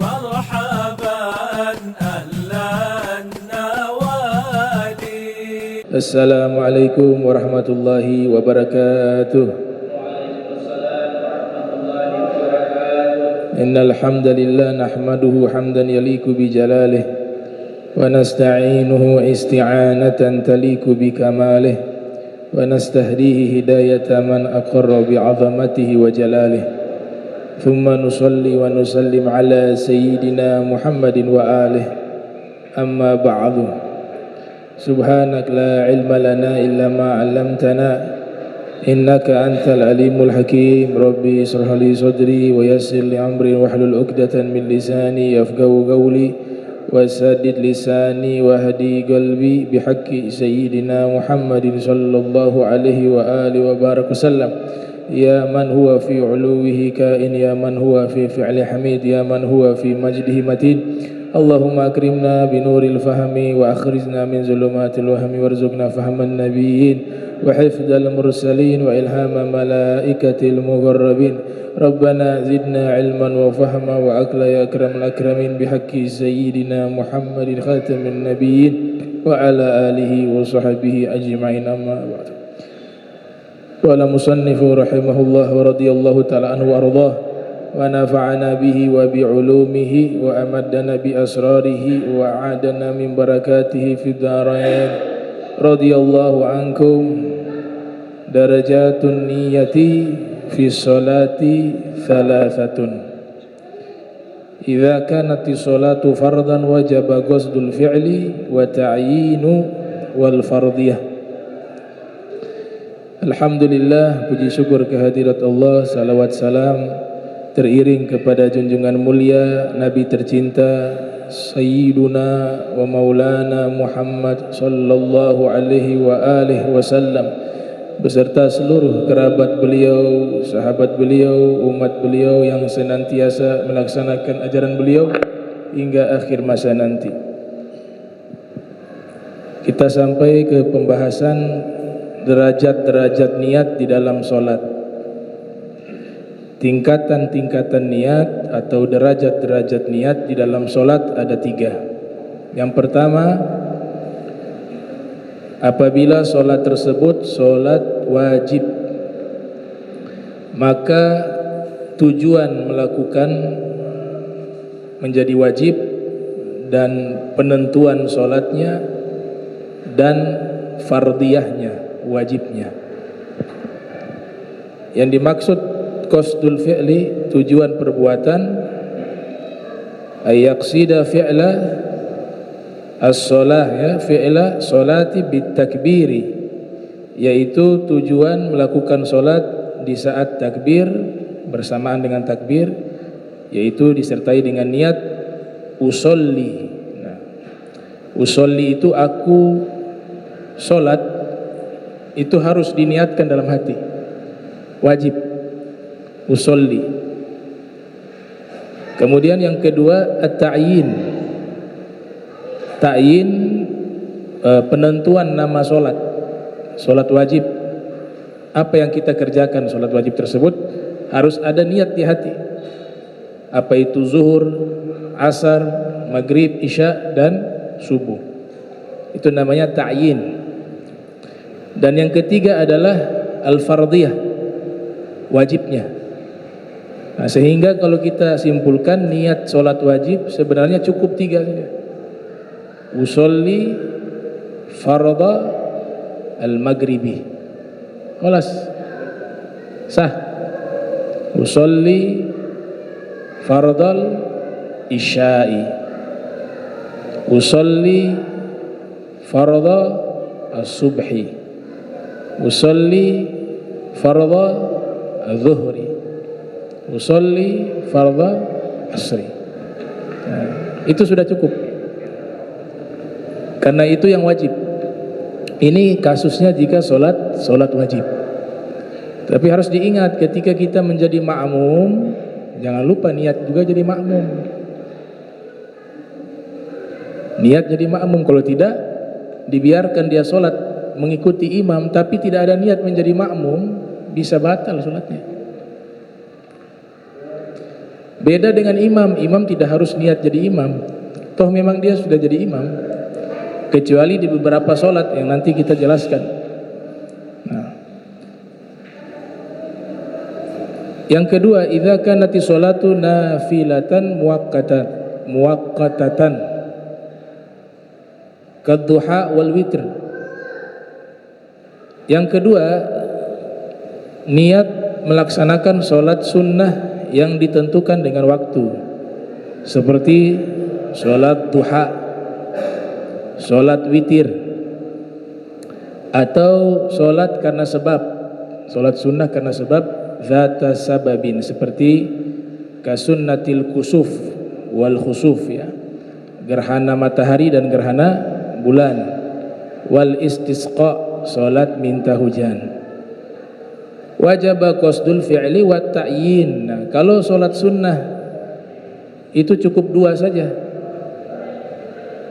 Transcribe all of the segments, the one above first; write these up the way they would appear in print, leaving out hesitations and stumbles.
مرحبا أهلا النوادي. السلام عليكم ورحمة الله وبركاته. إن الحمد لله نحمده حمدا يليق بجلاله ونستعينه استعانة تليق بكماله ونستهديه هداية من أقر بعظمته وجلاله ثم نصلي ونسلم على سيدنا محمد وآله أما بعد سبحانك لا علم لنا إلا ما علمتنا إنك أنت العليم الحكيم ربي اشرح لي صدري ويسر لي أمري واحلل عقدة من لساني يفقهوا قولي وسدد لساني واهدي قلبي بحق سيدنا محمد صلى الله عليه وآله وبارك وسلم يا من هو في علوه كائن يا من هو في فعل حميد يا من هو في مجده متين اللهم أكرمنا بنور الفهم وأخرجنا من ظلمات الوهم وارزقنا فهم النبيين وحفظ المرسلين وإلهام ملائكة المقربين ربنا زدنا علما وفهما وعقلا يا أكرم الأكرمين بحق سيدنا محمد خاتم النبيين وعلى آله وصحبه أجمعين أما بعد. قال مصنف رحمه الله ورضي الله تعالى عنه وأرضاه ونفعنا به وبعلومه وأمدنا بأسراره وأعادنا من بركاته في الدارين رضي الله عنكم. درجات النية في الصلاة ثلاثة. إذا كانت الصلاة فرضا وجب قصد الفعل وتعيين والفرضية. Alhamdulillah, puji syukur kehadirat Allah, salawat salam teriring kepada junjungan mulia Nabi tercinta Sayyiduna wa Maulana Muhammad sallallahu alaihi wa alihi wasallam beserta seluruh kerabat beliau, sahabat beliau, umat beliau yang senantiasa melaksanakan ajaran beliau hingga akhir masa nanti. Kita sampai ke pembahasan derajat-derajat niat di dalam solat. Tingkatan-tingkatan niat atau derajat-derajat niat di dalam solat ada 3. Yang pertama, apabila solat tersebut solat wajib, maka tujuan melakukan menjadi wajib dan penentuan solatnya dan fardiyahnya, wajibnya. Yang dimaksud qasdul fi'li, tujuan perbuatan, ayaqsida fi'la as-shalah, ya, fi'la salati bitakbiri, yaitu tujuan melakukan solat di saat takbir, bersamaan dengan takbir, yaitu disertai dengan niat usolli. Nah, usolli itu aku solat, itu harus diniatkan dalam hati, wajib usolli. Kemudian yang kedua at-ta'yin, ta'yin penentuan nama solat, solat wajib. Apa yang kita kerjakan solat wajib tersebut harus ada niat di hati. Apa itu zuhur, asar, maghrib, isya dan subuh, itu namanya ta'yin. Dan yang ketiga adalah al-fardiyah, wajibnya. Nah, sehingga kalau kita simpulkan niat solat wajib sebenarnya cukup 3 saja. Usolli fardha al-maghribi, khalas, sah. Usolli fardhal isya'i, usolli fardha as-subhi, usolli fardha az-zuhri, usolli fardha asri. Nah, itu sudah cukup, karena itu yang wajib. Ini kasusnya jika solat wajib. Tapi harus diingat ketika kita menjadi makmum, jangan lupa niat juga jadi makmum. Niat jadi makmum, kalau tidak dibiarkan dia solat mengikuti imam tapi tidak ada niat menjadi makmum, bisa batal solatnya. Beda dengan imam. Imam tidak harus niat jadi imam, toh memang dia sudah jadi imam, kecuali di beberapa sholat yang nanti kita jelaskan. Nah, yang kedua, idza kanati sholatu nafilatan muwaqqatatan kadduha wal witr. Yang kedua, niat melaksanakan sholat sunnah yang ditentukan dengan waktu, seperti sholat duha, sholat witir, atau sholat karena sebab, sholat sunnah karena sebab zata sababin, seperti kasunnatil kusuf wal khusuf, ya, gerhana matahari dan gerhana bulan, wal istisqa, sholat minta hujan. Wajib qasdul fi'li wa ta'yin. Nah, kalau sholat sunnah itu cukup dua saja,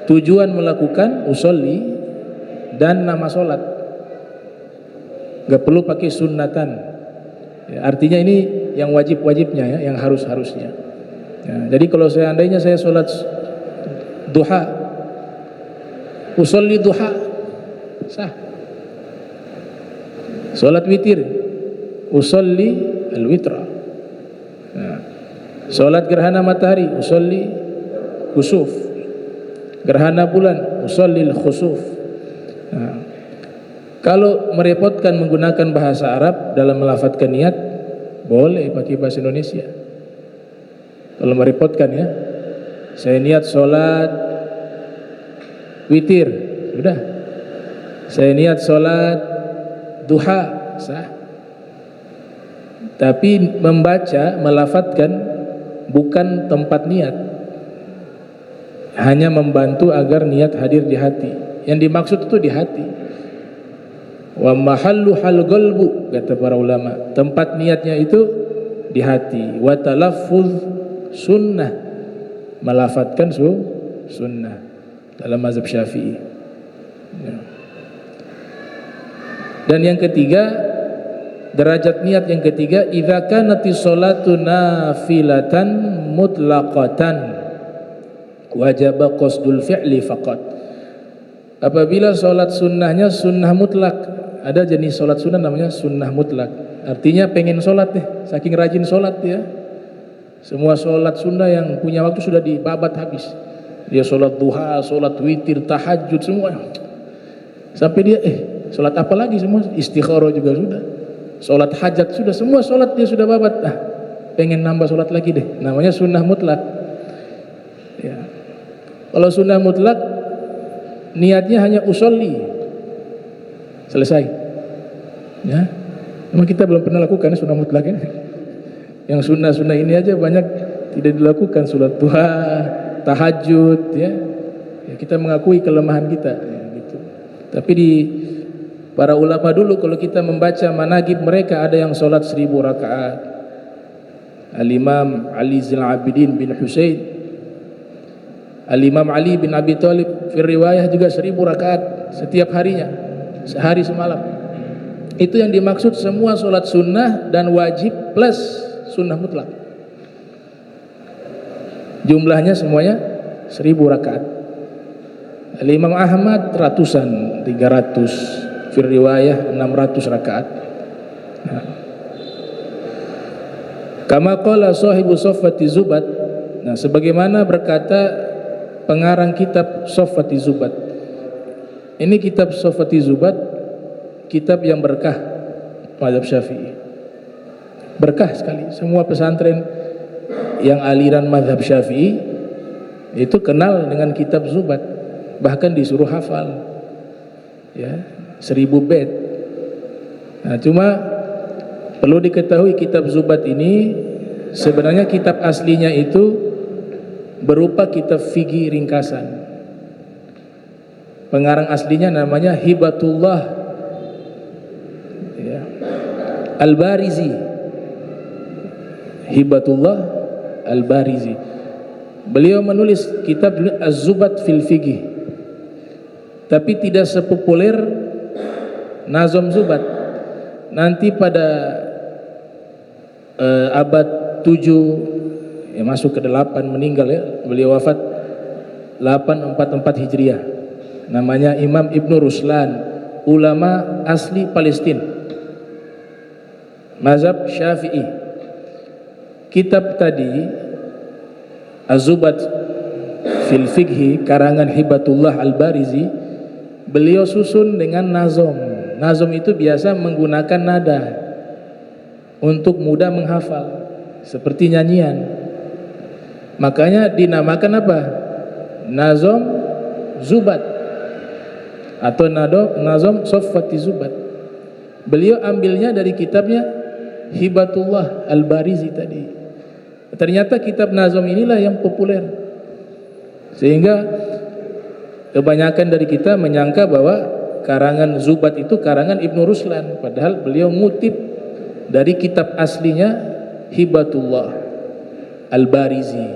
tujuan melakukan usolli dan nama sholat, gak perlu pakai sunnatan, ya, artinya ini yang wajib-wajibnya, ya, yang harus-harusnya, ya. Jadi kalau seandainya saya sholat duha, usolli duha, sah. Sholat witir, usolli al-witra. Nah, sholat gerhana matahari, usolli khusuf. Gerhana bulan, usolli al-khusuf. Nah, kalau merepotkan menggunakan bahasa Arab dalam melafadzkan niat, boleh pakai bahasa Indonesia. Kalau merepotkan, ya, saya niat sholat witir, sudah. Saya niat sholat duha, sah. Tapi membaca, melafadzkan bukan tempat niat, hanya membantu agar niat hadir di hati. Yang dimaksud itu di hati. Wa mahallu hal qalbu, kata para ulama, tempat niatnya itu di hati. Wa talaffuz sunnah, melafadzkan sunnah dalam mazhab Syafi'i, ya. Dan yang ketiga, derajat niat yang ketiga, idza kanati sholatu nafilatan mutlaqatan wajaba qasdul fi'li faqat. Apabila sholat sunnahnya sunnah mutlak, ada jenis sholat sunnah namanya sunnah mutlak, artinya pengen sholat deh, saking rajin sholat ya, semua sholat sunnah yang punya waktu sudah dibabat habis. Dia sholat duha, sholat witir, tahajud, semua, sampai dia sholat apa lagi, semua istikharah juga sudah, sholat hajat sudah, semua sholat dia sudah babat. Pengen nambah sholat lagi deh, namanya sunnah mutlak, ya. Kalau sunnah mutlak niatnya hanya usolli, selesai, ya. Memang kita belum pernah lakukan sunnah mutlak, ya. Yang sunnah-sunnah ini aja banyak tidak dilakukan, sholat duha, tahajud, ya. Ya, kita mengakui kelemahan kita, ya, gitu. Tapi di para ulama dulu, kalau kita membaca managib mereka, ada yang sholat 1000 rakaat. Al-Imam Ali Zainal Abidin bin Husain, Al-Imam Ali bin Abi Thalib, fi riwayah juga 1000 rakaat setiap harinya, sehari semalam. Itu yang dimaksud semua sholat sunnah dan wajib plus sunnah mutlak. Jumlahnya semuanya 1000 rakaat. Al-Imam Ahmad ratusan, 300, fi riwayah 600 rakaat. Nah, kama qala sahibu Saffati Zubat. Nah, sebagaimana berkata pengarang kitab Saffati Zubat. Ini kitab Saffati Zubat, kitab yang berkah mazhab Syafi'i. Berkah sekali. Semua pesantren yang aliran mazhab Syafi'i itu kenal dengan kitab Zubat, bahkan disuruh hafal, ya, 1000 bait. Nah, cuma perlu diketahui kitab Zubat ini sebenarnya kitab aslinya itu berupa kitab fikih ringkasan. Pengarang aslinya namanya Hibatullah, ya, Al-Barizi. Hibatullah Al-Barizi. Beliau menulis kitab Az-Zubat fil Fiqih, tapi tidak sepopuler Nazom Zubat. Nanti pada abad 7, ya masuk ke 8 meninggal ya. Beliau wafat 844 Hijriah. Namanya Imam Ibnu Ruslan, ulama asli Palestina, mazhab Syafi'i. Kitab tadi Az-Zubat fil Fiqhi karangan Hibatullah Al-Barizi, beliau susun dengan nazom. Nazom itu biasa menggunakan nada untuk mudah menghafal, seperti nyanyian. Makanya dinamakan apa? Nazom Zubat atau nazom Soffati Zubat. Beliau ambilnya dari kitabnya Hibatullah Al-Barizi tadi. Ternyata kitab nazom inilah yang populer, sehingga kebanyakan dari kita menyangka bahwa karangan Zubat itu karangan Ibnu Ruslan, padahal beliau ngutip dari kitab aslinya Hibatullah Al-Barizi.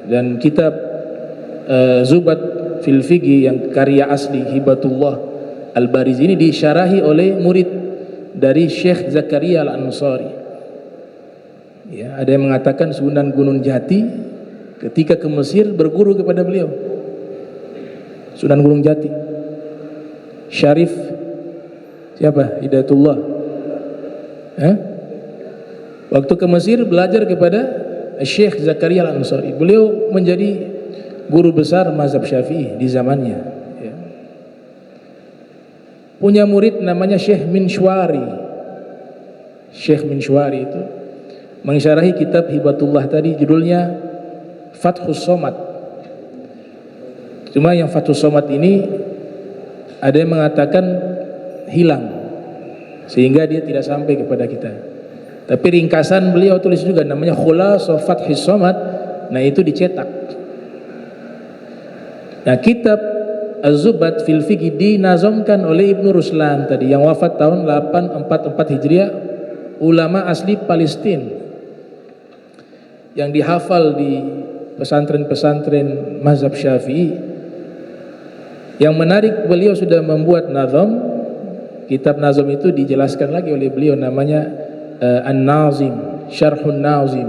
Dan kitab Zubat fil Fiqhi yang karya asli Hibatullah Al-Barizi ini disyarahi oleh murid dari Syekh Zakaria Al-Ansari. Ya, ada yang mengatakan Sunan Gunung Jati ketika ke Mesir berguru kepada beliau. Sunan Gunung Jati, Syarif siapa? Hidayatullah. Waktu ke Mesir belajar kepada Syekh Zakaria Al-Ansari. Beliau menjadi guru besar mazhab Syafi'i di zamannya. Ya. Punya murid namanya Syekh Minshwari. Syekh Minshwari itu mensyarahi kitab Hibatullah tadi, judulnya Fathus Somad. Cuma yang Fathus Somad ini ada yang mengatakan hilang, sehingga dia tidak sampai kepada kita. Tapi ringkasan beliau tulis juga namanya Khulasah Fathus Somad. Nah itu dicetak. Nah kitab Az-Zubat fil Fiqhi dinazamkan oleh Ibnu Ruslan tadi yang wafat tahun 844 Hijriah, ulama asli Palestina yang dihafal di pesantren-pesantren mazhab Syafi'i. Yang menarik, beliau sudah membuat nazam. Kitab nazam itu dijelaskan lagi oleh beliau, namanya An-Nazim, Syarhun Nazim.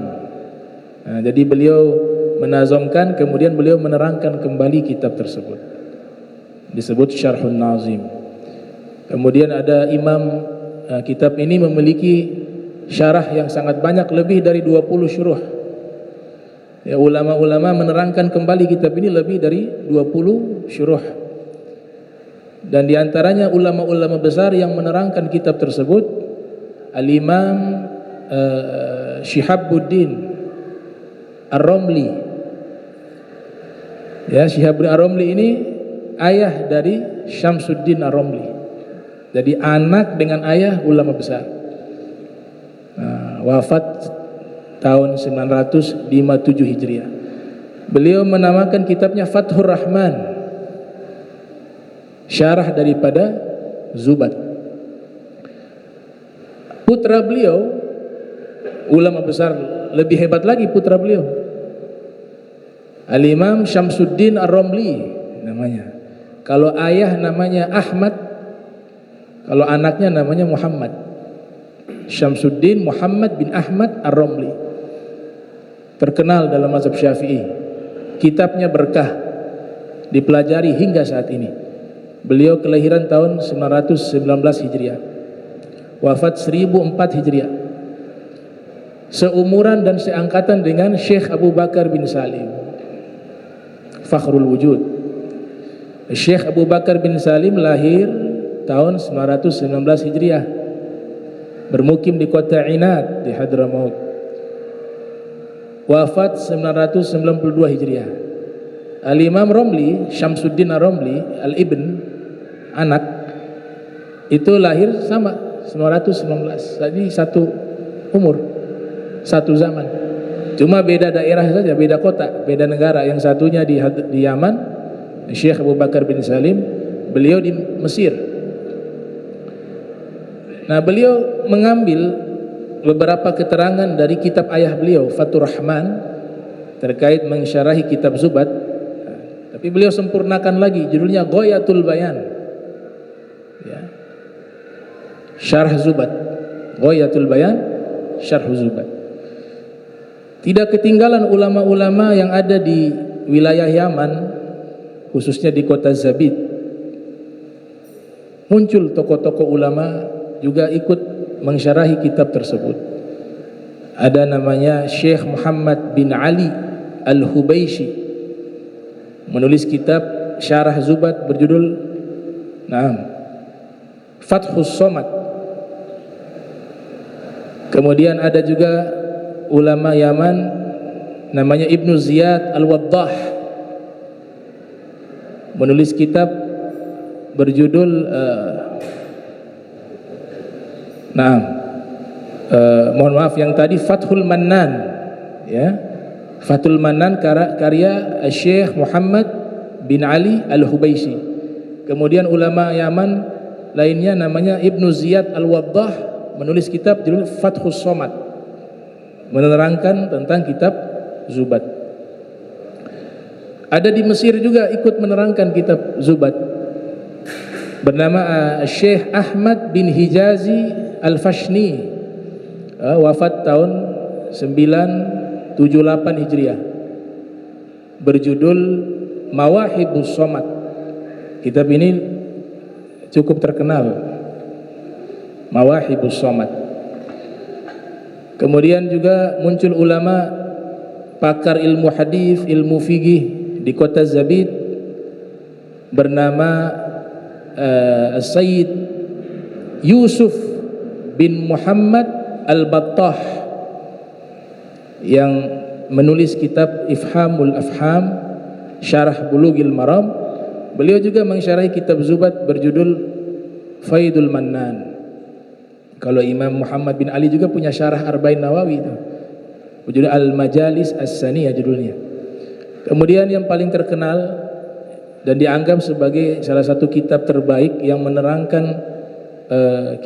Nah, jadi beliau menazamkan, kemudian beliau menerangkan kembali kitab tersebut, disebut Syarhun Nazim. Kemudian ada imam, kitab ini memiliki syarah yang sangat banyak, lebih dari 20 syuruh. Ya, ulama-ulama menerangkan kembali kitab ini lebih dari 20 syuruh. Dan diantaranya ulama-ulama besar yang menerangkan kitab tersebut, Al-Imam Syihabuddin Ar-Romli. Ya, Syihabuddin Ar-Romli ini ayah dari Syamsuddin Ar-Romli. Jadi anak dengan ayah ulama besar. Wafat tahun 957 Hijriah. Beliau menamakan kitabnya Fathur Rahman, syarah daripada Zubat. Putra beliau, ulama besar, lebih hebat lagi putra beliau, Al-Imam Syamsuddin Ar-Romli namanya. Kalau ayah namanya Ahmad, kalau anaknya namanya Muhammad. Syamsuddin Muhammad bin Ahmad Ar-Romli, terkenal dalam mazhab Syafi'i. Kitabnya berkah, dipelajari hingga saat ini. Beliau kelahiran tahun 919 Hijriah, wafat 1004 Hijriah. Seumuran dan seangkatan dengan Syekh Abu Bakar bin Salim, Fakhrul Wujud. Syekh Abu Bakar bin Salim lahir tahun 919 Hijriah, bermukim di kota Inad di Hadramaut. Wafat 992 Hijriah. Al-Imam Romli, Syamsuddin Ar-Romli, Al-Ibn, anak, itu lahir sama 919. Jadi satu umur, satu zaman. Cuma beda daerah saja, beda kota, beda negara. Yang satunya di Yaman, Syekh Abu Bakar bin Salim, beliau di Mesir. Nah, beliau mengambil beberapa keterangan dari kitab ayah beliau, Fathur Rahman, terkait mensyarahi kitab Zubat. Tapi beliau sempurnakan lagi, judulnya Ghayatul Bayan, ya. Syarh Zubat, Ghayatul Bayan, Syarh Zubat. Tidak ketinggalan ulama-ulama yang ada di wilayah Yaman, khususnya di kota Zabid. Muncul tokoh-tokoh ulama juga ikut mensyarahi kitab tersebut. Ada namanya Syekh Muhammad bin Ali Al-Hubayshi, menulis kitab Syarah Zubat berjudul Fathus Somad. Kemudian ada juga ulama Yaman namanya Ibnu Ziyad Al-Waddah, menulis kitab berjudul mohon maaf yang tadi Fathul Mannan, ya. Fathul Mannan karya Syekh Muhammad bin Ali Al-Hubayshi. Kemudian ulama Yaman lainnya namanya Ibnu Ziyad Al-Waddah, menulis kitab judul Fathus Somad, menerangkan tentang kitab Zubat. Ada di Mesir juga ikut menerangkan kitab Zubat, bernama Syekh Ahmad bin Hijazi Al-Fashni, wafat tahun 978 Hijriah, berjudul Mawahibus Somad. Kitab ini cukup terkenal, Mawahibus Somad. Kemudian juga muncul ulama pakar ilmu hadis, ilmu fikih di kota Zabid, bernama Sayyid Yusuf bin Muhammad Al-Battah, yang menulis kitab Ifhamul Afham, Syarah Bulughil Maram. Beliau juga mensyarahi kitab Zubat berjudul Faidul Mannan. Kalau Imam Muhammad bin Ali juga punya syarah Arba'in Nawawi itu, berjudul Al-Majalis As-Saniyah judulnya. Kemudian yang paling terkenal dan dianggap sebagai salah satu kitab terbaik yang menerangkan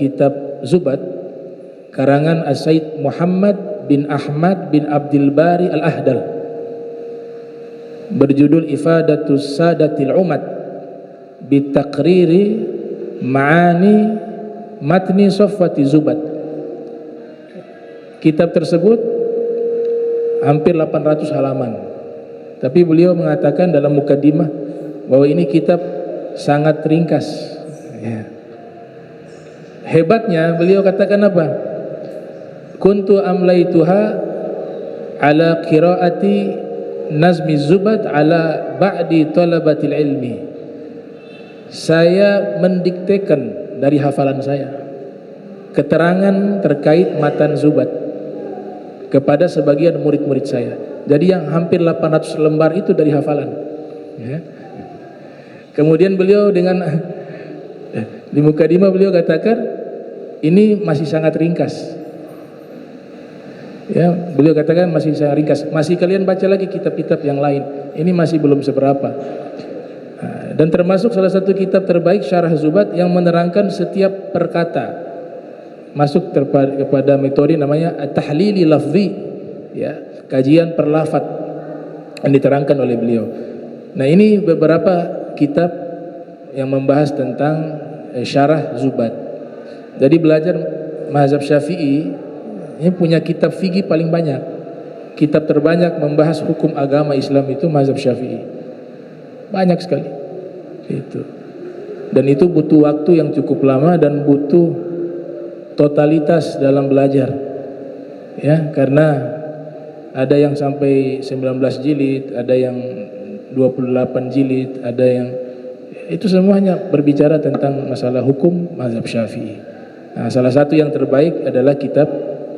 kitab Zubat, karangan As-Sayyid Muhammad bin Ahmad bin Abdul Bari Al-Ahdal, berjudul Ifadatus Sadatil Umad bitaqriri ma'ani matni Sofwati Zubat. Kitab tersebut hampir 800 halaman, tapi beliau mengatakan dalam mukadimah bahwa ini kitab sangat ringkas, ya. Hebatnya beliau katakan apa? Kuntu amlaituha ala qiraati nazmi Zubat ala ba'di talabatil ilmi. Saya mendiktekan dari hafalan saya keterangan terkait matan Zubat kepada sebagian murid-murid saya. Jadi yang hampir 800 lembar itu dari hafalan, ya. Kemudian beliau dengan di mukadimah beliau katakan ini masih sangat ringkas, ya. Beliau katakan masih sangat ringkas, masih kalian baca lagi kitab-kitab yang lain, ini masih belum seberapa. Dan termasuk salah satu kitab terbaik Syarah Zubat yang menerangkan setiap perkata, masuk kepada metode namanya At-Tahlili Lafzi, ya, kajian per lafaz yang diterangkan oleh beliau. Nah, ini beberapa kitab yang membahas tentang Syarah Zubat. Jadi belajar mazhab Syafi'i ini punya kitab fikih paling banyak. Kitab terbanyak membahas hukum agama Islam itu mazhab Syafi'i, banyak sekali itu. Dan itu butuh waktu yang cukup lama dan butuh totalitas dalam belajar, ya, karena ada yang sampai 19 jilid, ada yang 28 jilid, ada yang itu semuanya berbicara tentang masalah hukum mazhab Syafi'i. Nah, salah satu yang terbaik adalah kitab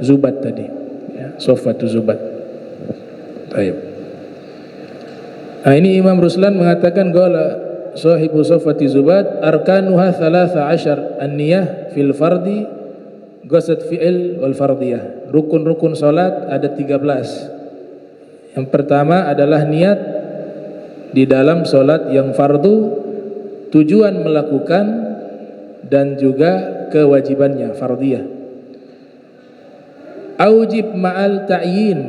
Zubat tadi, ya, Sofwatu Zubat. Baik. Nah, ini Imam Ruslan mengatakan qala sahibu Sofwati Zubat arkanuha 13 an-niyah fil fardi qasad fi'il wal fardiyah. Rukun-rukun salat ada 13. Yang pertama adalah niat di dalam salat yang fardu, tujuan melakukan dan juga kewajibannya fardiyah. Aujib ma'al ta'yin,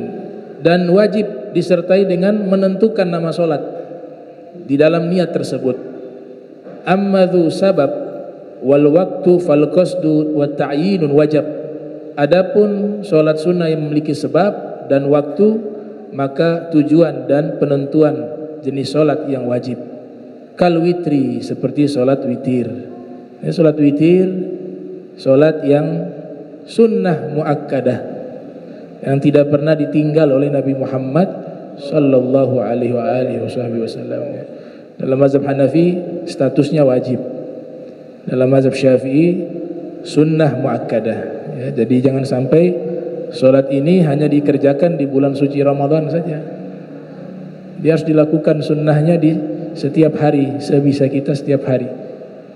dan wajib disertai dengan menentukan nama salat di dalam niat tersebut. Amma dzu sabab wal waktu fal qasdu wa ta'yinun wajib. Adapun salat sunnah yang memiliki sebab dan waktu, maka tujuan dan penentuan jenis solat yang wajib. Kal witri, seperti solat witir. Solat witir, solat yang sunnah muakkadah, yang tidak pernah ditinggal oleh Nabi Muhammad sallallahu alaihi wasallam. Dalam mazhab Hanafi statusnya wajib. Dalam mazhab Syafi'i sunnah muakkadah. Ya, jadi jangan sampai solat ini hanya dikerjakan di bulan suci Ramadan saja. Dia harus dilakukan sunnahnya di setiap hari, sebisa kita setiap hari,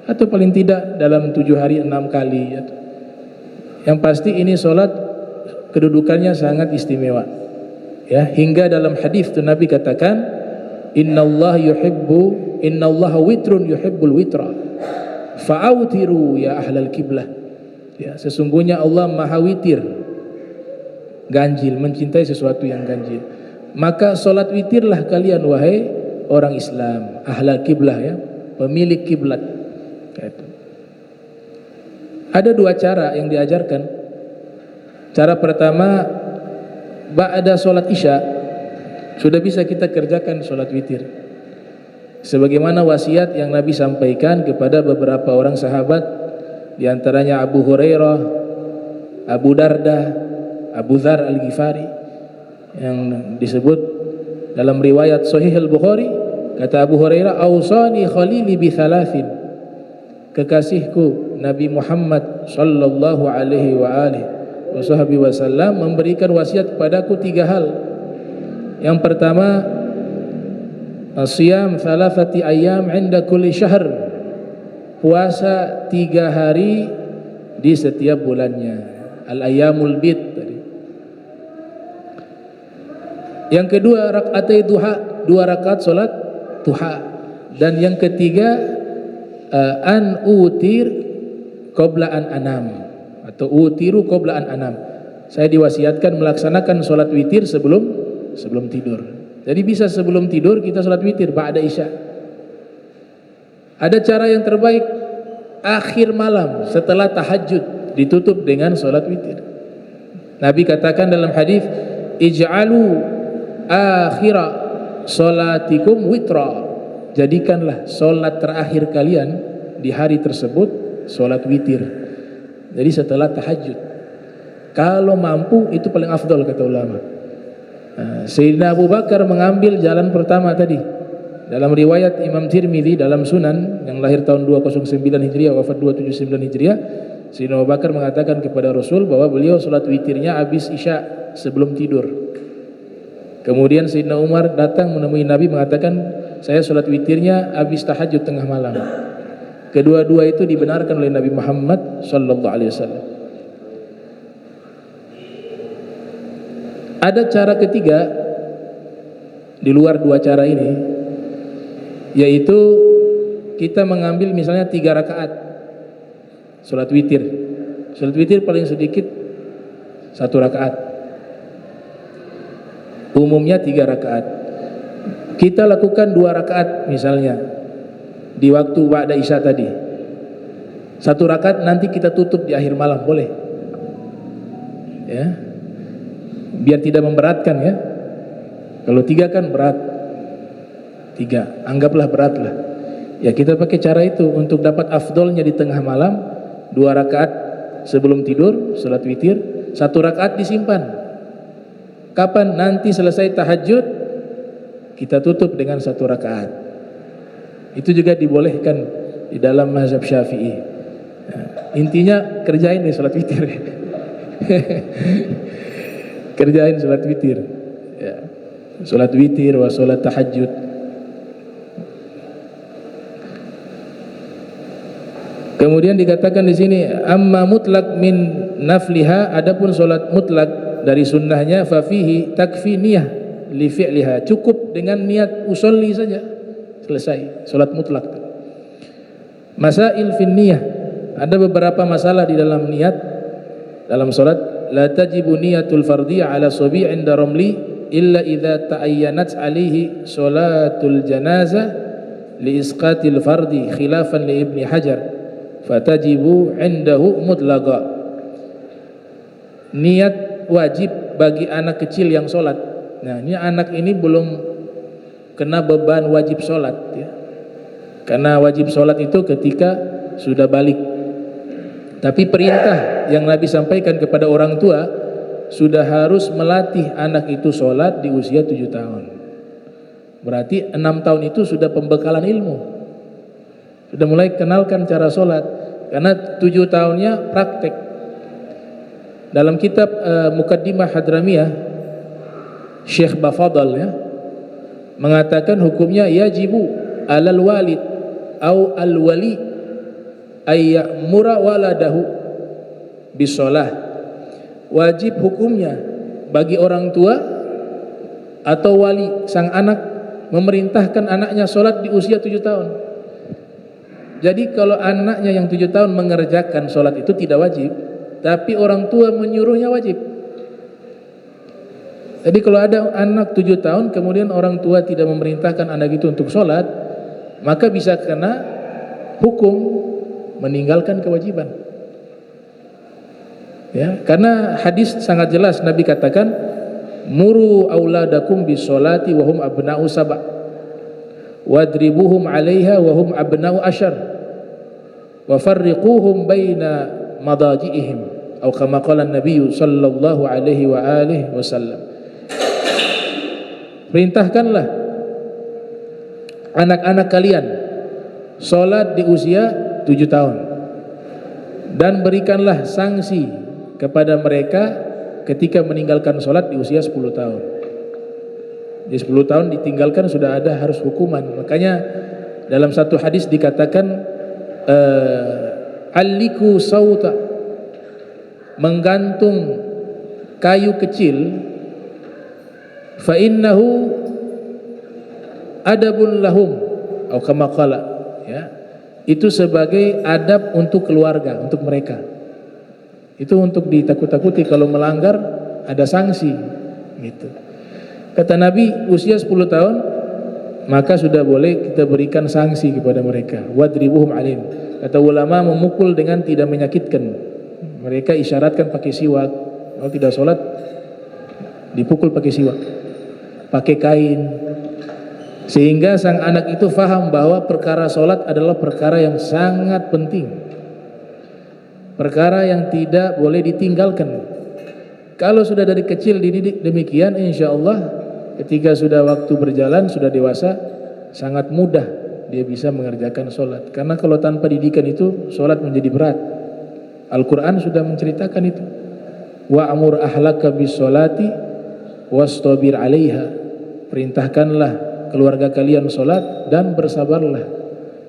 atau paling tidak dalam 7 hari 6 kali. Yang pasti ini solat kedudukannya sangat istimewa. Ya, hingga dalam hadis itu Nabi katakan, innallaha witrun yuhibbul witra fa'autiru ya ahlal kiblah. Ya, sesungguhnya Allah maha witir, ganjil, mencintai sesuatu yang ganjil. Maka solat witirlah kalian wahai orang Islam, ahlal kiblah, ya, pemilik kiblat. Ada 2 cara yang diajarkan. Cara pertama, ba'da solat isya sudah bisa kita kerjakan solat witir, sebagaimana wasiat yang Nabi sampaikan kepada beberapa orang sahabat, diantaranya Abu Hurairah, Abu Darda, Abu Dzar Al-Ghifari, yang disebut dalam riwayat Sahih Al-Bukhari, kata Abu Hurairah, "Ausani khalili bi thalathin." Kekasihku Nabi Muhammad sallallahu alaihi wasallam memberikan wasiat kepadaku 3 hal. Yang pertama, asyam thalathati ayyam 'inda kulli syahr. Puasa 3 hari di setiap bulannya. Al-ayyamul bid tadi. Yang kedua, rakaatai duha, 2 rakaat salat duha. Dan yang ketiga, an utir qabla an anam, atau utiru qabla an anam. Saya diwasiatkan melaksanakan salat witir sebelum tidur. Jadi bisa sebelum tidur kita salat witir ba'da isya. Ada cara yang terbaik, akhir malam setelah tahajud ditutup dengan salat witir. Nabi katakan dalam hadis, ij'alu akhira salatikum witra. Jadikanlah solat terakhir kalian di hari tersebut solat witir. Jadi setelah tahajud. Kalau mampu itu paling afdol kata ulama. Sayyidina Abu Bakar mengambil jalan pertama tadi. Dalam riwayat Imam Tirmidzi dalam Sunan, yang lahir tahun 209 Hijriah, wafat 279 Hijriah, Sayyidina Abu Bakar mengatakan kepada Rasul bahwa beliau salat witirnya habis isya sebelum tidur. Kemudian Sayyidina Umar datang menemui Nabi mengatakan, saya salat witirnya habis tahajud tengah malam. Kedua-dua itu dibenarkan oleh Nabi Muhammad sallallahu alaihi wasallam. Ada cara ketiga di luar 2 cara ini, yaitu kita mengambil misalnya 3 rakaat salat witir. Salat witir paling sedikit 1 rakaat. Umumnya 3 rakaat. Kita lakukan 2 rakaat misalnya di waktu ba'da isya tadi. 1 rakaat nanti kita tutup di akhir malam, boleh? Ya. Biar tidak memberatkan, ya. Kalau 3 kan berat. 3, anggaplah berat lah. Ya kita pakai cara itu untuk dapat afdolnya di tengah malam. 2 rakaat sebelum tidur salat witir, 1 rakaat disimpan. Kapan nanti selesai tahajud kita tutup dengan 1 rakaat. Itu juga dibolehkan di dalam mazhab Syafi'i. Nah, intinya kerjain nih salat witir. Kerjain salat witir. Ya. Salat witir wa salat tahajud. Kemudian dikatakan di sini, amma mutlak min nafliha, adapun salat mutlak dari sunnahnya, fa fihi takfi niyah li fi'liha, cukup dengan niat usolli saja selesai salat mutlak. Masail fin niyah, ada beberapa masalah di dalam niat dalam salat. La tajibu niyatul fardiyah ala sabi' inda ramli illa idza ta'ayyanat alaihi salatul janazah li isqatil fardi khilafan li Ibni Hajar fatajibu indahu mutlaqa. Niat wajib bagi anak kecil yang sholat. Nah, ini anak ini belum kena beban wajib sholat ya. Karena wajib sholat itu ketika sudah balik. Tapi perintah yang Nabi sampaikan kepada orang tua, sudah harus melatih anak itu sholat di usia 7 tahun. Berarti 6 tahun itu sudah pembekalan ilmu, sudah mulai kenalkan cara sholat. Karena 7 tahunnya praktek. Dalam kitab Muqaddimah Hadramiyah, Syekh Bafadal ya, mengatakan hukumnya yajibu alal walid au al wali ayyamura waladahu bisolah. Wajib hukumnya bagi orang tua atau wali sang anak memerintahkan anaknya sholat di usia 7 tahun. Jadi kalau anaknya yang 7 tahun mengerjakan sholat itu tidak wajib, tapi orang tua menyuruhnya wajib. Jadi kalau ada anak 7 tahun kemudian orang tua tidak memerintahkan anak itu untuk sholat, maka bisa kena hukum meninggalkan kewajiban. Ya, karena hadis sangat jelas, Nabi katakan, muru auladakum bis sholati wa hum abna'u sab' wadribuhum 'alaiha wa hum abna'u ashar wa farriquhum baina madaji'ihim atau kama qala an-nabiy sallallahu alaihi wa alihi wasallam. Perintahkanlah anak-anak kalian salat di usia 7 tahun dan berikanlah sanksi kepada mereka ketika meninggalkan sholat di usia 10 tahun. Di 10 tahun ditinggalkan sudah ada harus hukuman. Makanya dalam satu hadis dikatakan alliku sauta, menggantung kayu kecil, fa innahu adabun lahum atau kama qala ya, itu sebagai adab untuk keluarga, untuk mereka. Itu untuk ditakut-takuti, kalau melanggar ada sanksi gitu. Kata Nabi usia 10 tahun maka sudah boleh kita berikan sanksi kepada mereka. Wadribuhum alim. Kata ulama, memukul dengan tidak menyakitkan. Mereka isyaratkan pakai siwak. Kalau tidak sholat dipukul pakai siwak, pakai kain, sehingga sang anak itu faham bahwa perkara sholat adalah perkara yang sangat penting, perkara yang tidak boleh ditinggalkan. Kalau sudah dari kecil dididik demikian, insya Allah ketika sudah waktu berjalan, sudah dewasa, sangat mudah dia bisa mengerjakan sholat. Karena kalau tanpa didikan itu sholat menjadi berat. Al-Quran sudah menceritakan itu. Wa'amur ahlaka bis sholati wastabir 'alaiha. Perintahkanlah keluarga kalian sholat dan bersabarlah.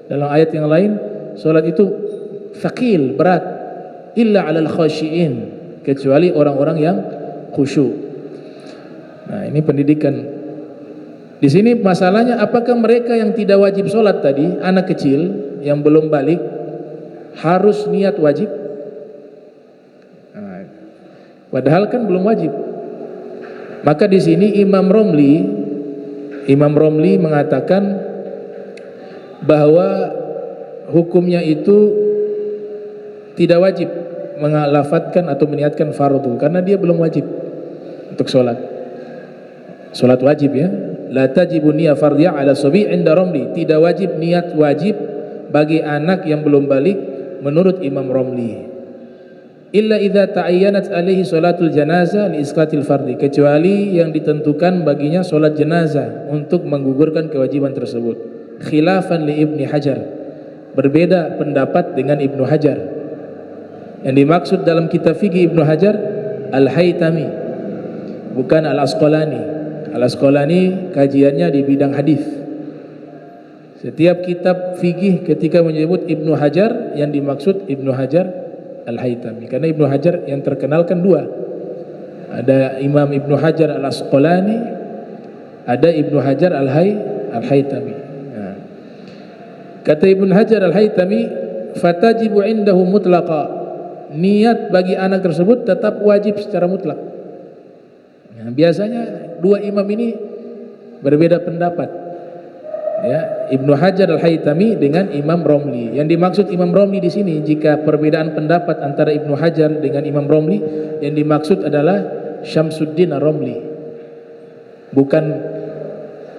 Dalam ayat yang lain, sholat itu thaqil, berat. Illa 'alal khashiin, kecuali orang-orang yang khusyuk. Nah, ini pendidikan. Di sini masalahnya, apakah mereka yang tidak wajib sholat tadi, anak kecil yang belum balik, harus niat wajib? Nah, padahal kan belum wajib. Maka di sini Imam Romli mengatakan bahwa hukumnya itu tidak wajib mengalafatkan atau meniatkan fardu, karena dia belum wajib untuk sholat. Sholat wajib ya, la tajibu niyah fardiyah ala sabi' inda Romli. Tidak wajib niat wajib bagi anak yang belum balik menurut Imam Romli. Illa idza ta'ayyanat alaihi sholatul janazah li isqatil fardi, kecuali yang ditentukan baginya sholat jenazah untuk menggugurkan kewajiban tersebut. Khilafan li Ibni Hajar, berbeda pendapat dengan Ibnu Hajar. Yang dimaksud dalam kitab fikih Ibnu Hajar Al-Haytami, bukan Al-Asqalani. Al-Asqalani kajiannya di bidang hadis. Setiap kitab fikih ketika menyebut Ibnu Hajar, yang dimaksud Ibnu Hajar Al-Haytami. Karena Ibnu Hajar yang terkenal kan dua. Ada Imam Ibnu Hajar Al-Asqalani, ada Ibnu Hajar Al-Haytami. Nah, kata Ibnu Hajar Al-Haytami, fatajibu indahu mutlaqa. Niat bagi anak tersebut tetap wajib secara mutlak. Nah, biasanya dua imam ini berbeda pendapat. Ya, Ibnu Hajar Al-Haytami dengan Imam Romli. Yang dimaksud Imam Romli di sini, jika perbedaan pendapat antara Ibnu Hajar dengan Imam Romli, yang dimaksud adalah Syamsuddin Ar-Ramli, bukan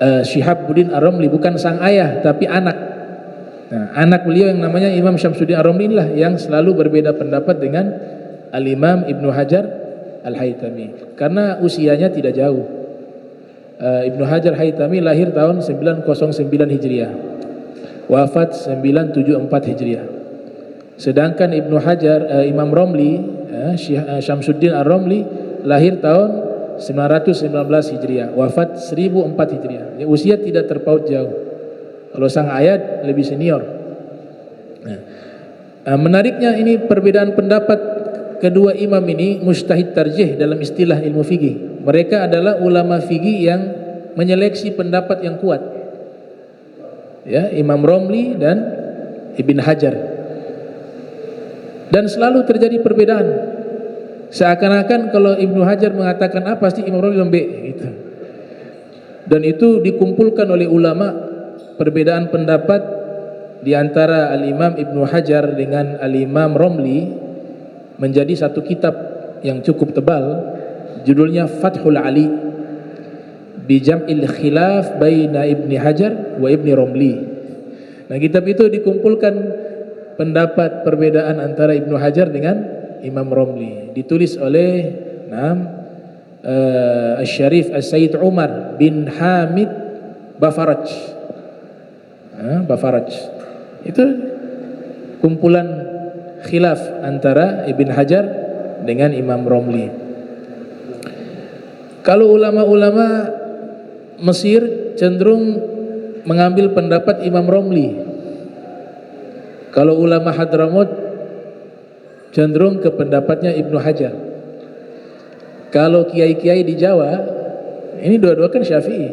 Syihabuddin Ar-Ramli, bukan sang ayah tapi anak. Nah, anak beliau yang namanya Imam Syamsuddin Ar-Ramli inilah yang selalu berbeda pendapat dengan Al-Imam Ibnu Hajar Al-Haytami karena usianya tidak jauh. Ibnu Hajar Haytami lahir tahun 909 Hijriah, wafat 974 Hijriah. Sedangkan Ibnu Hajar Imam Romli Syamsuddin Ar-Ramli lahir tahun 919 Hijriah, wafat 1004 Hijriah. Ya, usia tidak terpaut jauh. Kalau sang ayat lebih senior. Nah, menariknya ini perbedaan pendapat kedua imam ini mujtahid tarjih dalam istilah ilmu fikih. Mereka adalah ulama fikih yang menyeleksi pendapat yang kuat. Ya, Imam Romli dan Ibn Hajar. Dan selalu terjadi perbedaan. Seakan-akan kalau Ibnu Hajar mengatakan A pasti Imam Romli bilang B gitu. Dan itu dikumpulkan oleh ulama, perbedaan pendapat di antara Al-Imam Ibnu Hajar dengan Al-Imam Romli menjadi satu kitab yang cukup tebal, judulnya Fathul Ali bi Jam'il Khilaf baina Ibni Hajar wa Ibni Romli. Nah, kitab itu dikumpulkan pendapat perbedaan antara Ibnu Hajar dengan Imam Romli, ditulis oleh Asy-Syarif As-Sayyid Umar bin Hamid Bafaraj. Bafaraj itu kumpulan khilaf antara Ibn Hajar dengan Imam Romli. Kalau ulama-ulama Mesir cenderung mengambil pendapat Imam Romli. Kalau ulama Hadramaut cenderung ke pendapatnya Ibnu Hajar. Kalau kiai-kiai di Jawa, ini dua-dua kan Syafi'i,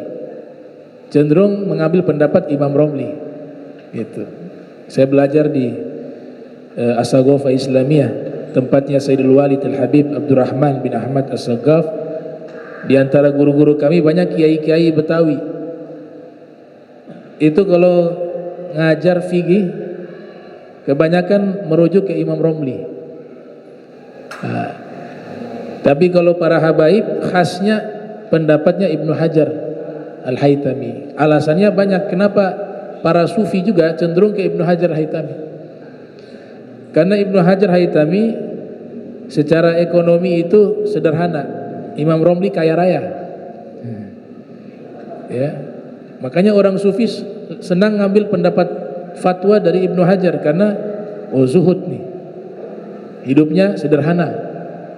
cenderung mengambil pendapat Imam Romli gitu. Saya belajar di As-Saghafah Islamiyah, tempatnya Sayyidul Walid Al-Habib Abdurrahman bin Ahmad As-Saghaf. Di antara guru-guru kami banyak kiai-kiai Betawi. Itu kalau ngajar fikih kebanyakan merujuk ke Imam Romli. Tapi kalau para habaib khasnya pendapatnya Ibnu Hajar Al-Haytami. Alasannya banyak kenapa para sufi juga cenderung ke Ibnu Hajar Al-Haytami. Karena Ibnu Hajar Al-Haytami secara ekonomi itu sederhana. Imam Romli kaya raya. Ya. Makanya orang sufi senang ngambil pendapat fatwa dari Ibnu Hajar karena zuhud nih. Hidupnya sederhana.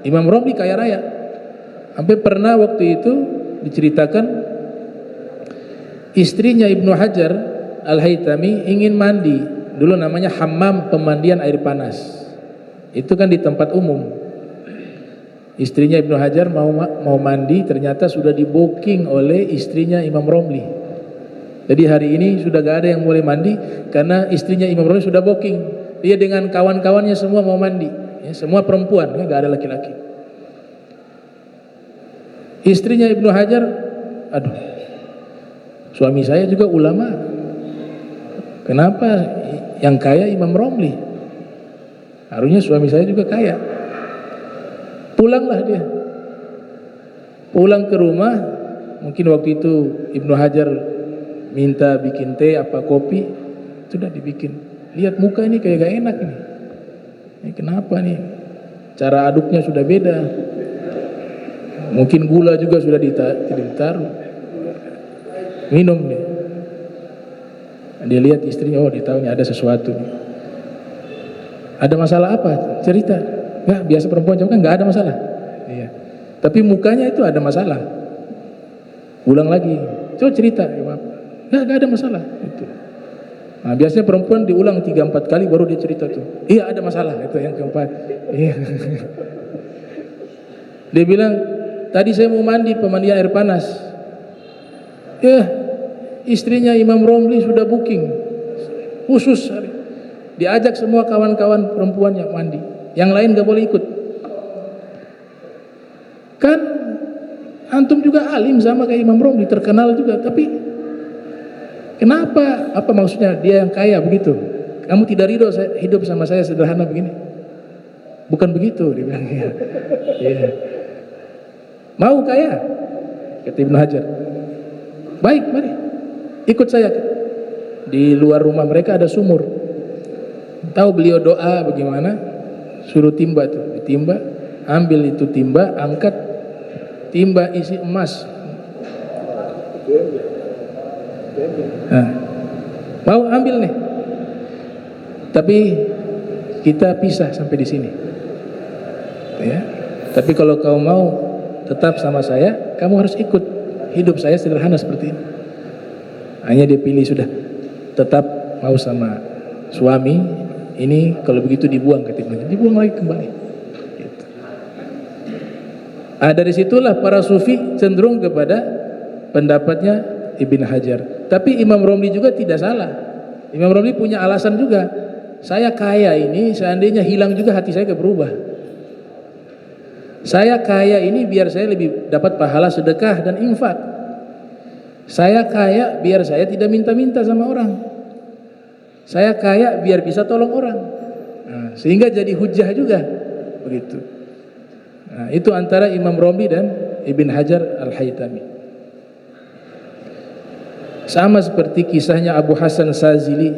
Imam Romli kaya raya. Sampai pernah waktu itu diceritakan istrinya Ibnu Hajar Al-Haytami ingin mandi, dulu namanya hammam, pemandian air panas. Itu kan di tempat umum. Istrinya Ibnu Hajar mau mandi, ternyata sudah di booking oleh istrinya Imam Romli. Jadi hari ini sudah gak ada yang boleh mandi karena istrinya Imam Romli sudah booking. Dia dengan kawan-kawannya semua mau mandi, ya, semua perempuan, ya, gak ada laki-laki. Istrinya Ibnu Hajar, aduh, suami saya juga ulama, kenapa yang kaya Imam Romli? Harusnya suami saya juga kaya. Pulanglah dia. Pulang ke rumah, mungkin waktu itu Ibnu Hajar minta bikin teh apa kopi, sudah dibikin. Lihat muka ini kayak gak enak nih. Ini kenapa nih? Cara aduknya sudah beda. Mungkin gula juga sudah ditaruh. Minum nih. Dia lihat istrinya, oh dia tahu nih ada sesuatu nih. Ada masalah apa? Cerita. Enggak, biasa perempuan jawab kan enggak ada masalah. Iya. Tapi mukanya itu ada masalah. Ulang lagi. Coba cerita. Enggak ada masalah. Itu. Nah, biasanya perempuan diulang 3-4 kali baru dia cerita tuh. Iya ada masalah. Itu yang keempat. Iya. Dia bilang, tadi saya mau mandi pemandian air panas. Ya, istrinya Imam Romli sudah booking khusus hari. Diajak semua kawan-kawan perempuan yang mandi, yang lain gak boleh ikut. Kan antum juga alim sama kayak Imam Romli, terkenal juga, tapi kenapa? Apa maksudnya dia yang kaya begitu? Kamu tidak ridho hidup sama saya sederhana begini? Bukan begitu, dia bilang. Ya. Mau kaya? Kata Ibnu Hajar. Baik, mari ikut saya. Di luar rumah mereka ada sumur. Tahu beliau doa bagaimana? Suruh timba tuh, ditimba, ambil itu timba, angkat timba isi emas. Nah, mau ambil nih, tapi kita pisah sampai di sini. Ya. Tapi kalau kau mau tetap sama saya, kamu harus ikut. Hidup saya sederhana seperti ini. Hanya dia pilih sudah, tetap mau sama suami. Ini kalau begitu dibuang, ketiknya dibuang lagi kembali. Gitu. Dari situlah para sufi cenderung kepada pendapatnya Ibn Hajar. Tapi Imam Romli juga tidak salah. Imam Romli punya alasan juga. Saya kaya ini seandainya hilang juga hati saya berubah. Saya kaya ini biar saya lebih dapat pahala sedekah dan infak. Saya kaya biar saya tidak minta-minta sama orang. Saya kaya biar bisa tolong orang. Nah, sehingga jadi hujjah juga begitu. Nah, itu antara Imam Romli dan Ibn Hajar Al-Haytami. Sama seperti kisahnya Abu Hasan Sazili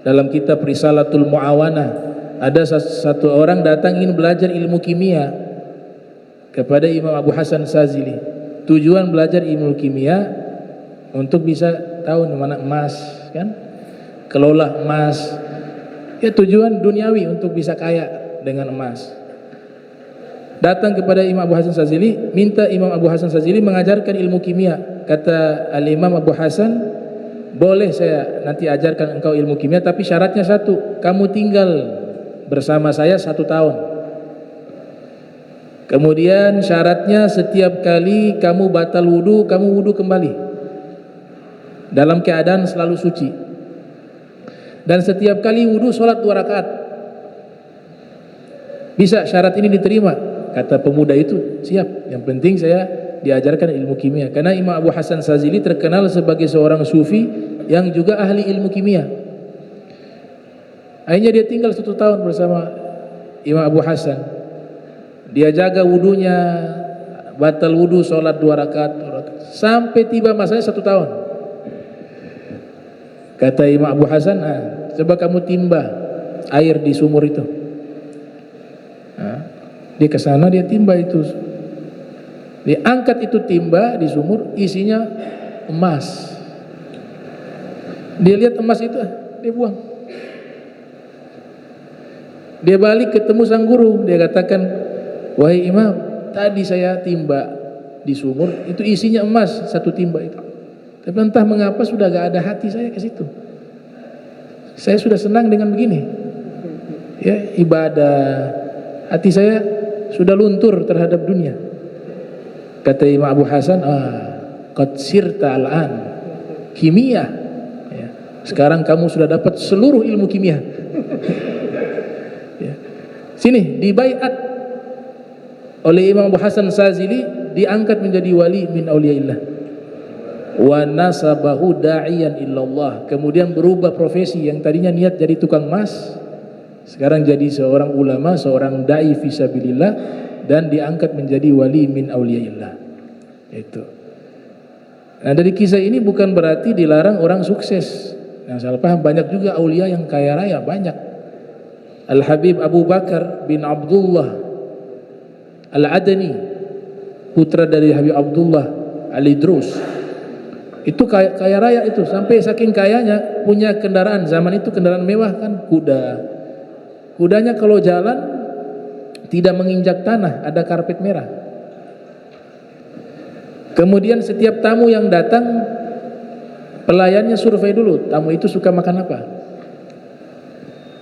dalam kitab Risalatul Muawanah. Ada satu orang datang ingin belajar ilmu kimia kepada Imam Abu Hasan Sazili. Tujuan belajar ilmu kimia untuk bisa tahu mana emas, kan? Kelola emas. Ya, tujuan duniawi untuk bisa kaya dengan emas. Datang kepada Imam Abu Hasan Sazili, minta Imam Abu Hasan Sazili mengajarkan ilmu kimia. Kata Al-Imam Abu Hasan, boleh saya nanti ajarkan engkau ilmu kimia, tapi syaratnya satu, kamu tinggal bersama saya 1 tahun. Kemudian syaratnya setiap kali kamu batal wudu, kamu wudu kembali dalam keadaan selalu suci. Dan setiap kali wudu sholat 2 rakaat. Bisa syarat ini diterima? Kata pemuda itu, siap. Yang penting saya diajarkan ilmu kimia. Karena Imam Abu Hasan Sazili terkenal sebagai seorang sufi yang juga ahli ilmu kimia. Akhirnya dia tinggal 1 tahun bersama Imam Abu Hasan. Dia jaga wudunya, batal wudu, sholat 2 rakaat, sampai tiba masanya 1 tahun. Kata Imam Abu Hasan, coba kamu timba air di sumur itu. Dia ke sana, dia timba itu. Dia angkat itu timba di sumur, isinya emas. Dia lihat emas itu, dia buang. Dia balik ketemu sang guru, dia katakan, wahai Imam, tadi saya timba di sumur, itu isinya emas 1 timba itu. Tapi entah mengapa sudah gak ada hati saya ke situ. Saya sudah senang dengan begini. Ya, ibadah. Hati saya sudah luntur terhadap dunia. Kata Imam Abu Hasan, qad sirta al-an kimia. Ya, sekarang kamu sudah dapat seluruh ilmu kimia. Ya. Sini dibaiat oleh Imam Abu Hasan Sazili, diangkat menjadi wali min auliyaillah. Wa nasabahu da'iyan illallah. Kemudian berubah profesi, yang tadinya niat jadi tukang emas, sekarang jadi seorang ulama, seorang dai fisabilillah, dan diangkat menjadi wali min auliyaillah. Itu. Nah, dari kisah ini bukan berarti dilarang orang sukses. Nah, salah paham, banyak juga aulia yang kaya raya, banyak. Al-Habib Abu Bakar bin Abdullah Al-Adani, putra dari Habib Abdullah Al-Idrus, itu kaya raya itu, sampai saking kayanya punya kendaraan. Zaman itu kendaraan mewah kan, kuda. Kudanya kalau jalan tidak menginjak tanah, ada karpet merah. Kemudian setiap tamu yang datang, pelayannya survei dulu, tamu itu suka makan apa.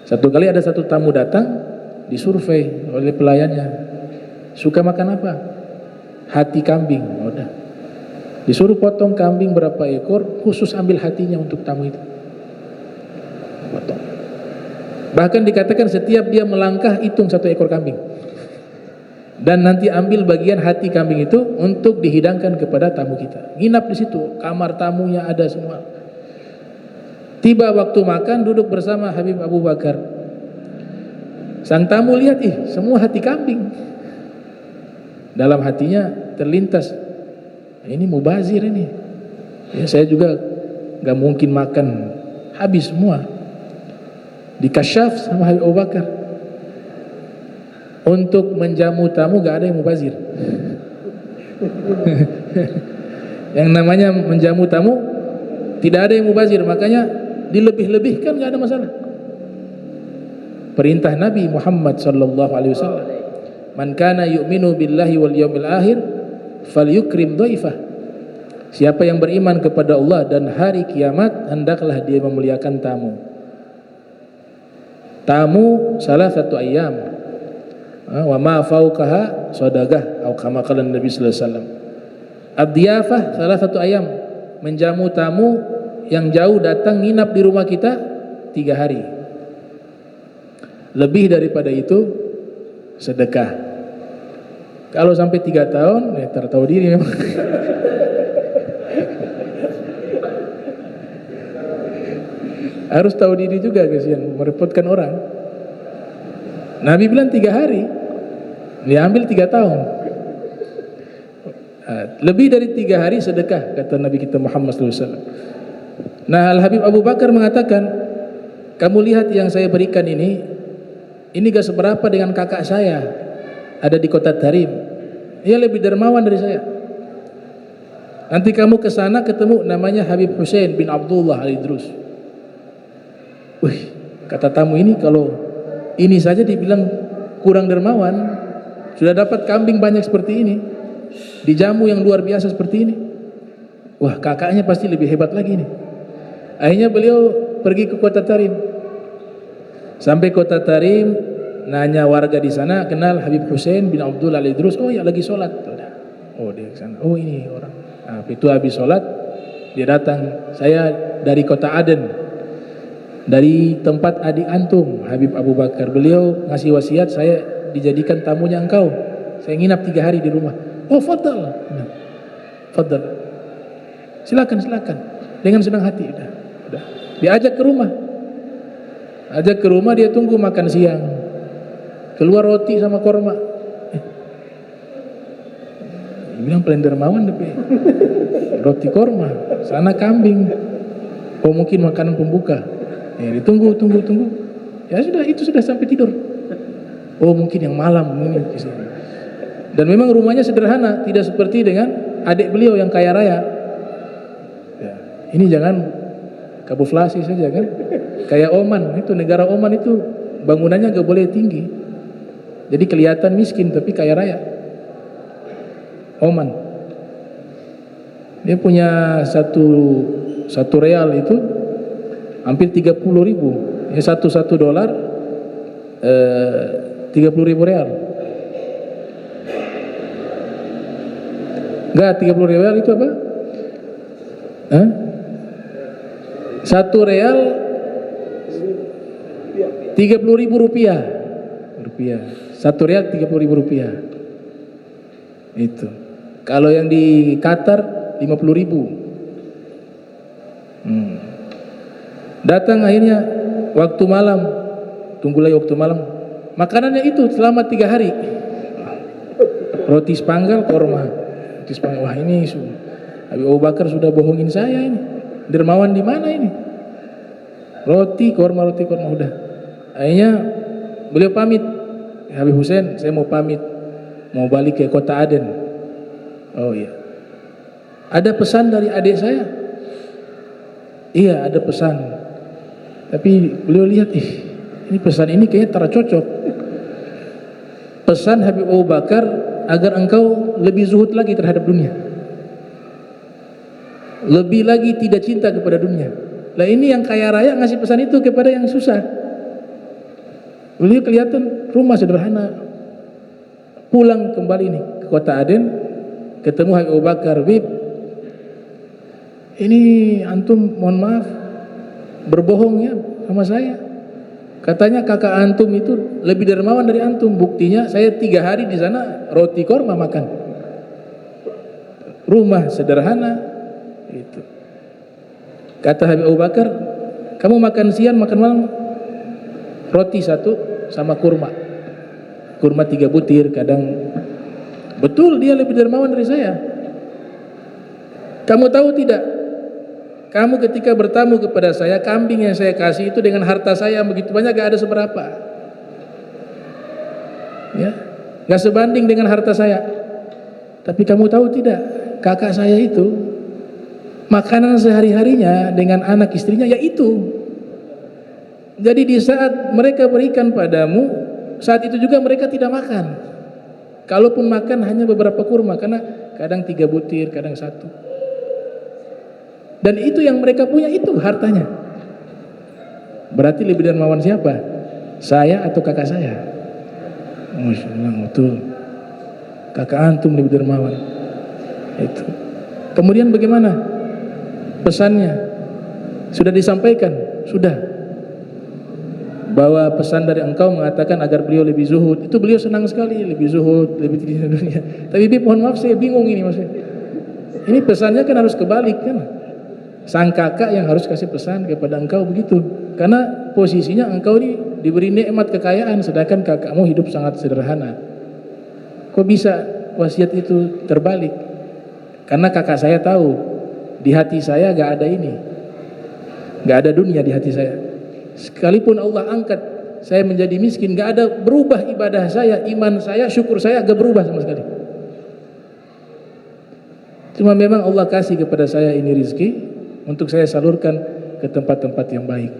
Satu kali ada satu tamu datang, disurvei oleh pelayannya, suka makan apa? Hati kambing. Udah, disuruh potong kambing berapa ekor, khusus ambil hatinya untuk tamu itu, potong. Bahkan dikatakan setiap dia melangkah, hitung 1 ekor kambing, dan nanti ambil bagian hati kambing itu untuk dihidangkan kepada tamu kita. Nginap di situ, kamar tamunya ada semua. Tiba waktu makan, duduk bersama Habib Abu Bakar. Sang tamu lihat, semua hati kambing. dalam hatinya terlintas, ini mubazir ini. Ya, saya juga gak mungkin makan habis semua. Dikasyaf sama Habib Abu Bakar. Untuk menjamu tamu gak ada yang mubazir. Yang namanya menjamu tamu tidak ada yang mubazir, makanya dilebih-lebihkan gak ada masalah. Perintah Nabi Muhammad sallallahu alaihi wasallam, man kana yu'minu billahi wal yawmil akhir falyukrim dhaifah. Siapa yang beriman kepada Allah dan hari kiamat, hendaklah dia memuliakan tamu. Tamu salah satu ayam, wa ma fauqaha sadaqah, atau kama qala Nabi sallallahu alaihi wasallam. Ad-diyafah salah satu ayam, menjamu tamu yang jauh datang nginap di rumah kita 3 hari. Lebih daripada itu sedekah. Kalau sampai 3 tahun ya tertahu diri memang. Harus tahu diri juga, kasihan merepotkan orang. Nabi bilang 3 hari, dia ambil 3 tahun. Lebih dari 3 hari sedekah, kata Nabi kita Muhammad SAW. Nah, Al-Habib Abu Bakar mengatakan, kamu lihat yang saya berikan ini gak seberapa dengan kakak saya, ada di kota Tarim. Ia lebih dermawan dari saya. Nanti kamu ke sana ketemu namanya Habib Hussein bin Abdullah Al-Idrus. Wih, kata tamu ini, kalau ini saja dibilang kurang dermawan, sudah dapat kambing banyak seperti ini, dijamu yang luar biasa seperti ini, wah kakaknya pasti lebih hebat lagi nih. Akhirnya beliau pergi ke kota Tarim. Sampai kota Tarim, nanya warga di sana, kenal Habib Hussein bin Abdullah Al-Idrus. Oh ya, lagi sholat. Oh dia ke sana. Oh ini orang. Nah, itu habis sholat dia datang. Saya dari kota Aden, dari tempat adik antum Habib Abu Bakar. Beliau ngasih wasiat saya dijadikan tamunya engkau. Saya nginap 3 hari di rumah. Oh fadal. Nah, fadal. Silakan. Dengan senang hati. Udah. Diajak ke rumah. Ajak ke rumah, dia tunggu makan siang. Keluar roti sama korma. Dia bilang paling dermawan tapi roti korma, sana kambing. Oh mungkin makanan pembuka. Ditunggu. Ya sudah, itu sudah sampai tidur. Oh mungkin yang malam ini. Dan memang rumahnya sederhana, tidak seperti dengan adik beliau yang kaya raya. Ya, ini jangan kamuflase saja kan. Kayak Oman, itu negara Oman itu bangunannya gak boleh tinggi. Jadi kelihatan miskin tapi kaya raya. Oman. Dia punya satu real itu hampir 30.000. Ya $1 30.000 real. Enggak, 30.000 real itu apa? 1 real 30.000 rupiah. 1 real 30.000 rupiah. Itu. Kalau yang di Qatar 50.000. Datang akhirnya waktu malam, tunggu lagi waktu malam. Makanannya itu selama 3 hari. Roti sepanggal korma. Roti sepanggal. Wah ini Habib Abu Bakar sudah bohongin saya ini. Dermawan di mana ini? Roti korma udah. Akhirnya beliau pamit. Habib Hussein, saya mau pamit, mau balik ke kota Aden. Oh iya. Ada pesan dari adik saya? Iya, ada pesan. Tapi beliau lihat, ini pesan ini kayaknya tercocok. Pesan Habib Abu Bakar agar engkau lebih zuhud lagi terhadap dunia. Lebih lagi tidak cinta kepada dunia. Lah ini yang kaya raya ngasih pesan itu kepada yang susah. Beliau kelihatan rumah sederhana. Pulang kembali nih ke kota Aden, ketemu Habib Abu Bakar. Habib, ini antum mohon maaf berbohong ya sama saya. Katanya kakak antum itu lebih dermawan dari antum. Buktinya saya 3 hari di sana roti korma makan. Rumah sederhana itu. Kata Habib Abu Bakar, kamu makan siang makan malam roti 1 sama kurma. Kurma 3 butir, kadang Betul, dia lebih dermawan dari saya. Kamu tahu tidak? Kamu ketika bertamu kepada saya, kambing yang saya kasih itu dengan harta saya yang begitu banyak gak ada seberapa. Ya, gak sebanding dengan harta saya. Tapi kamu tahu tidak, kakak saya itu makanan sehari-harinya dengan anak istrinya yaitu. Jadi di saat mereka berikan padamu, saat itu juga mereka tidak makan. Kalaupun makan hanya beberapa kurma, karena kadang 3 butir, kadang 1. Dan itu yang mereka punya, itu hartanya. Berarti lebih dermawan siapa? Saya atau kakak saya? Masya Allah, betul. Kakak antum lebih dermawan. Itu. Kemudian bagaimana pesannya? Sudah disampaikan? Sudah. Bahwa pesan dari engkau mengatakan agar beliau lebih zuhud. Itu beliau senang sekali, lebih zuhud, lebih tinggi dunia. Tapi mohon maaf, saya bingung ini maksudnya. Ini pesannya kan harus kebalik kan? Sang kakak yang harus kasih pesan kepada engkau begitu. Karena posisinya engkau ini diberi nikmat kekayaan, sedangkan kakakmu hidup sangat sederhana. Kok bisa wasiat itu terbalik? Karena kakak saya tahu di hati saya gak ada ini, gak ada dunia di hati saya. Sekalipun Allah angkat saya menjadi miskin, gak ada berubah ibadah saya, iman saya, syukur saya gak berubah sama sekali. Cuma memang Allah kasih kepada saya ini rizki untuk saya salurkan ke tempat-tempat yang baik.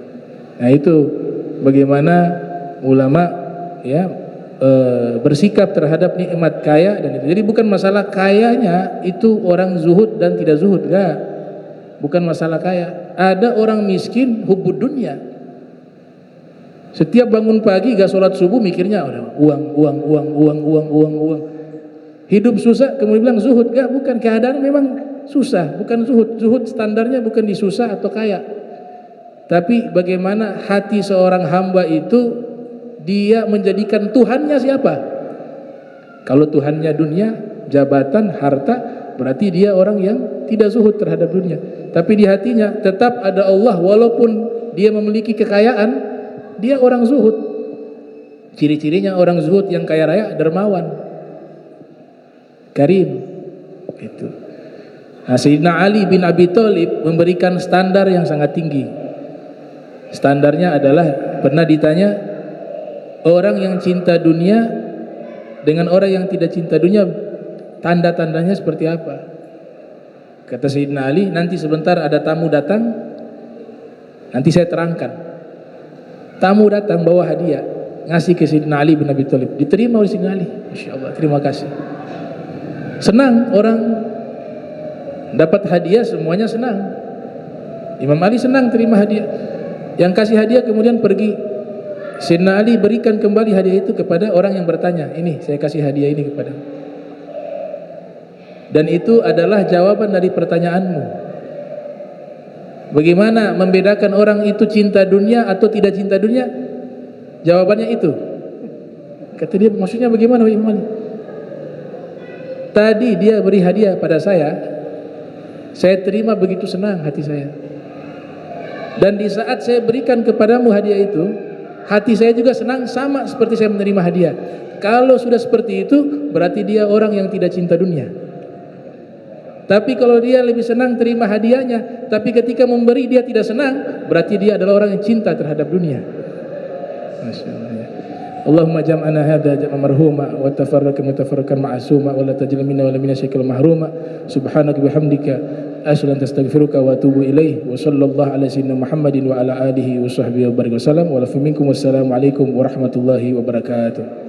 Nah itu bagaimana ulama ya bersikap terhadap nikmat kaya dan itu. Jadi bukan masalah kayanya itu orang zuhud dan tidak zuhud, enggak. Bukan masalah kaya. Ada orang miskin hubbud dunia. Setiap bangun pagi gak sholat subuh mikirnya uang. Hidup susah kemudian bilang zuhud, enggak, bukan. Keadaan memang susah, bukan zuhud. Zuhud standarnya bukan di susah atau kaya. Tapi bagaimana hati seorang hamba itu dia menjadikan Tuhannya siapa? Kalau Tuhannya dunia, jabatan, harta, berarti dia orang yang tidak zuhud terhadap dunia. Tapi di hatinya tetap ada Allah, walaupun dia memiliki kekayaan, dia orang zuhud. Ciri-cirinya orang zuhud yang kaya raya, dermawan, karim. Itu. Nah, Sayyidina Ali bin Abi Thalib memberikan standar yang sangat tinggi. Standarnya adalah pernah ditanya, orang yang cinta dunia dengan orang yang tidak cinta dunia tanda-tandanya seperti apa? Kata Sayyidina Ali, nanti sebentar ada tamu datang, nanti saya terangkan. Tamu datang bawa hadiah, ngasih ke Sayyidina Ali bin Abi Thalib, diterima oleh Sayyidina Ali. Masya Allah, terima kasih. Senang orang dapat hadiah, semuanya senang. Imam Ali senang terima hadiah. Yang kasih hadiah kemudian pergi. Sayyidina Ali berikan kembali hadiah itu kepada orang yang bertanya, ini saya kasih hadiah ini kepada. Dan itu adalah jawaban dari pertanyaanmu. Bagaimana membedakan orang itu cinta dunia atau tidak cinta dunia? Jawabannya itu. Kata dia, maksudnya bagaimana Imam Ali? Tadi dia beri hadiah pada saya terima begitu senang hati saya. Dan di saat saya berikan kepadamu hadiah itu, hati saya juga senang sama seperti saya menerima hadiah. Kalau sudah seperti itu, berarti dia orang yang tidak cinta dunia. Tapi kalau dia lebih senang terima hadiahnya, tapi ketika memberi dia tidak senang, berarti dia adalah orang yang cinta terhadap dunia. Masya Allah. Allahumma jam'ana hadha jam'a marhuma wa tafarraqna tafarraqan ma'suma wa la taj'al minna wa la minna syakil mahruma. Subhanaka bihamdika asyhadu an astaghfiruka wa atubu ilaih. Wa sallallahu ala sayyidina Muhammadin wa ala alihi wa sahbihi wa barik wasallam wa la minkum wassalamu alaikum warahmatullahi wabarakatuh.